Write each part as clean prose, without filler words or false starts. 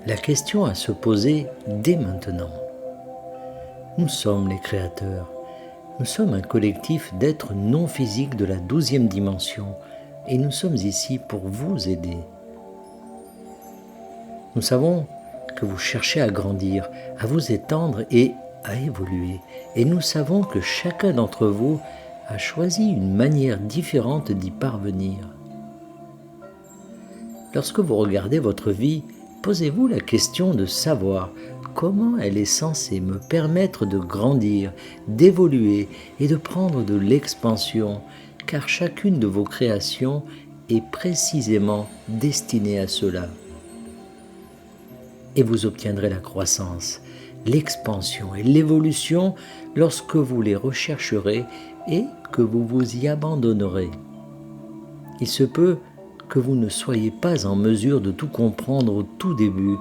La question à se poser dès maintenant. Nous sommes les créateurs. Nous sommes un collectif d'êtres non physiques de la 12e dimension et nous sommes ici pour vous aider. Nous savons que vous cherchez à grandir, à vous étendre et à évoluer. Et nous savons que chacun d'entre vous a choisi une manière différente d'y parvenir. Lorsque vous regardez votre vie, posez-vous la question de savoir comment elle est censée me permettre de grandir, d'évoluer et de prendre de l'expansion, car chacune de vos créations est précisément destinée à cela. Et vous obtiendrez la croissance, l'expansion et l'évolution lorsque vous les rechercherez et que vous vous y abandonnerez. Il se peut que vous ne soyez pas en mesure de tout comprendre au tout début,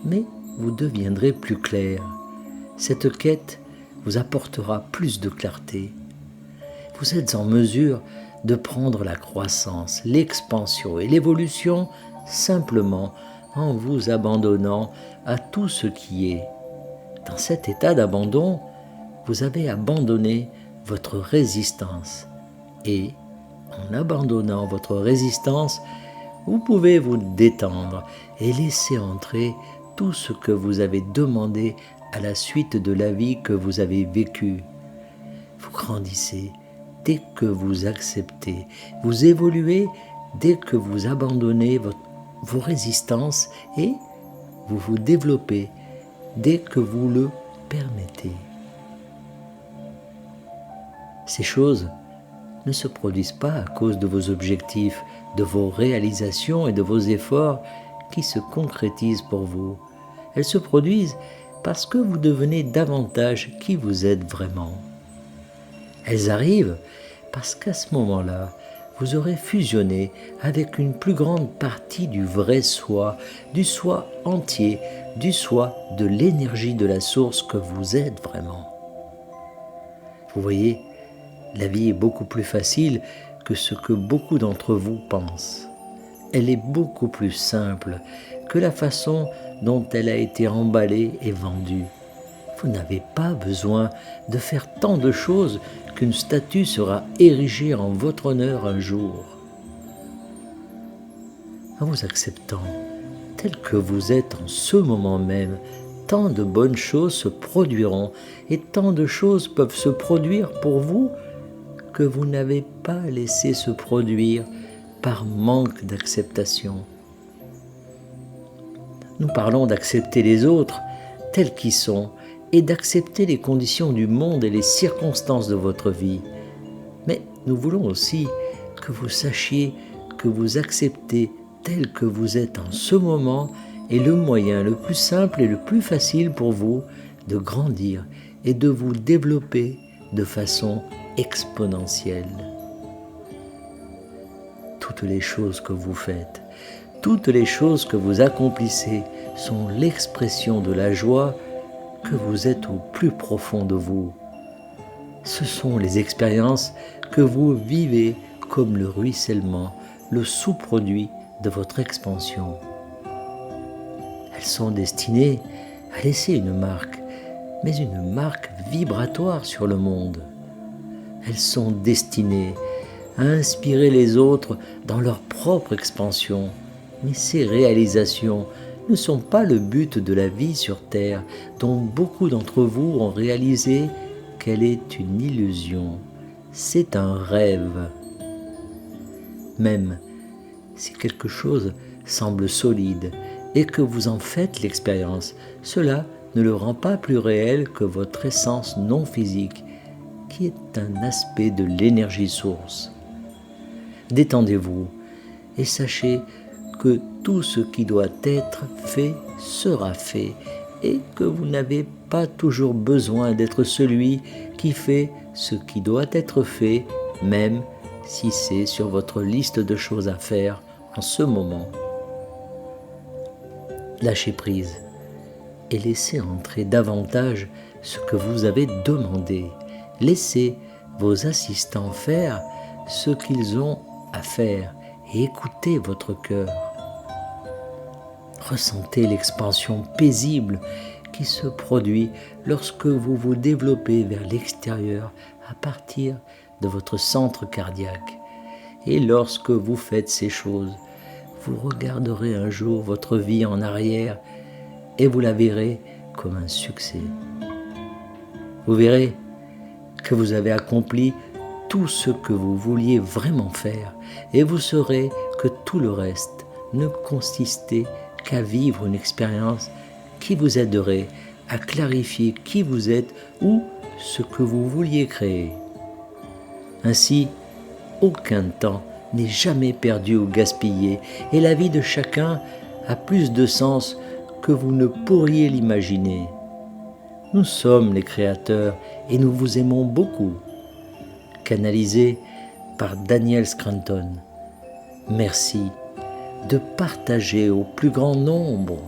mais vous deviendrez plus clair. Cette quête vous apportera plus de clarté. Vous êtes en mesure de prendre la croissance, l'expansion et l'évolution simplement en vous abandonnant à tout ce qui est. Dans cet état d'abandon, vous avez abandonné votre résistance et en abandonnant votre résistance, vous pouvez vous détendre et laisser entrer tout ce que vous avez demandé à la suite de la vie que vous avez vécue. Vous grandissez dès que vous acceptez, vous évoluez dès que vous abandonnez vos résistances et vous vous développez dès que vous le permettez. Ces choses ne se produisent pas à cause de vos objectifs, de vos réalisations et de vos efforts qui se concrétisent pour vous. Elles se produisent parce que vous devenez davantage qui vous êtes vraiment. Elles arrivent parce qu'à ce moment-là, vous aurez fusionné avec une plus grande partie du vrai soi, du soi entier, du soi de l'énergie de la source que vous êtes vraiment. Vous voyez, la vie est beaucoup plus facile que ce que beaucoup d'entre vous pensent. Elle est beaucoup plus simple que la façon dont elle a été emballée et vendue. Vous n'avez pas besoin de faire tant de choses qu'une statue sera érigée en votre honneur un jour. En vous acceptant tel que vous êtes en ce moment même, tant de bonnes choses se produiront et tant de choses peuvent se produire pour vous que vous n'avez pas laissé se produire par manque d'acceptation. Nous parlons d'accepter les autres tels qu'ils sont et d'accepter les conditions du monde et les circonstances de votre vie. Mais nous voulons aussi que vous sachiez que vous acceptez tel que vous êtes en ce moment est le moyen le plus simple et le plus facile pour vous de grandir et de vous développer de façon exponentielle. Toutes les choses que vous faites, toutes les choses que vous accomplissez sont l'expression de la joie que vous êtes au plus profond de vous. Ce sont les expériences que vous vivez comme le ruissellement, le sous-produit de votre expansion. Elles sont destinées à laisser une marque, mais une marque vibratoire sur le monde. Elles sont destinées à inspirer les autres dans leur propre expansion, mais ces réalisations ne sont pas le but de la vie sur Terre, dont beaucoup d'entre vous ont réalisé qu'elle est une illusion. C'est un rêve. Même si quelque chose semble solide et que vous en faites l'expérience, cela ne le rend pas plus réel que votre essence non physique, qui est un aspect de l'énergie source. Détendez-vous et sachez que tout ce qui doit être fait sera fait et que vous n'avez pas toujours besoin d'être celui qui fait ce qui doit être fait, même si c'est sur votre liste de choses à faire en ce moment. Lâchez prise et laissez entrer davantage ce que vous avez demandé. Laissez vos assistants faire ce qu'ils ont à faire et écoutez votre cœur. Ressentez l'expansion paisible qui se produit lorsque vous vous développez vers l'extérieur à partir de votre centre cardiaque. Et lorsque vous faites ces choses, vous regarderez un jour votre vie en arrière et vous la verrez comme un succès. Vous verrez que vous avez accompli tout ce que vous vouliez vraiment faire et vous saurez que tout le reste ne consistait qu'à vivre une expérience qui vous aiderait à clarifier qui vous êtes ou ce que vous vouliez créer. Ainsi, aucun temps n'est jamais perdu ou gaspillé et la vie de chacun a plus de sens que vous ne pourriez l'imaginer. Nous sommes les créateurs et nous vous aimons beaucoup. Canalisé par Daniel Scranton. Merci de partager au plus grand nombre